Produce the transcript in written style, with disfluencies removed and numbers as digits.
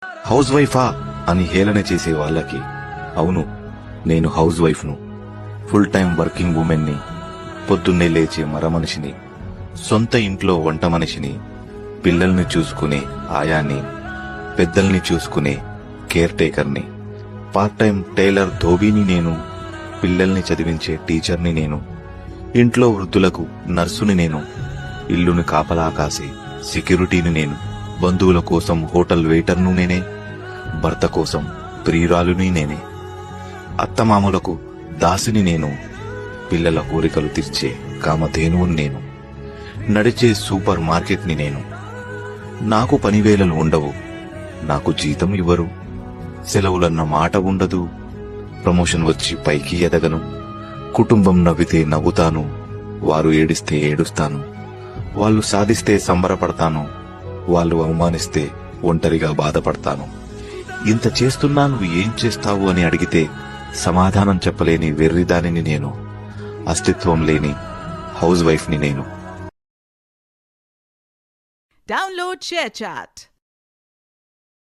House వైఫా అని హేళన చేసే వాళ్ళకి, అవును, నేను హౌస్ వైఫ్ను. ఫుల్ టైం వర్కింగ్ ఉమెన్ని, పొద్దున్నే లేచే మరమనిషిని, సొంత ఇంట్లో వంట మనిషిని, పిల్లల్ని చూసుకునే ఆయాన్ని, పెద్దల్ని చూసుకునే కేర్ టేకర్ని, పార్ట్ టైం టైలర్ ధోబీని నేను, పిల్లల్ని చదివించే టీచర్ని నేను, ఇంట్లో వృద్ధులకు నర్సుని నేను, ఇల్లుని కాపలా కాసే సెక్యూరిటీని నేను, బంధువుల కోసం హోటల్ వెయిటర్ను నేనే, భర్త కోసం ప్రియురాలుని నేనే, అత్తమామలకు దాసిని నేను, పిల్లల కోరికలు తీర్చే కామధేనువుని నేను, నడిచే సూపర్ మార్కెట్ని నేను. నాకు పనివేళలు ఉండవు, నాకు జీతం ఇవ్వరు, సెలవులన్న మాట ఉండదు, ప్రమోషన్ వచ్చి పైకి ఎదగను, కుటుంబం నవ్వితే నవ్వుతాను, వారు ఏడిస్తే ఏడుస్తాను, వాళ్ళు సాధిస్తే సంబరపడతాను, వాళ్ళు అవమానిస్తే ఒంటరిగా బాధపడతాను. ఇంత చేస్తున్నా నువ్వు ఏం చేస్తావు అని అడిగితే సమాధానం చెప్పలేని వెర్రిదానిని నేను, అస్తిత్వం లేని హౌస్ వైఫ్ని నేను. Download ShareChat.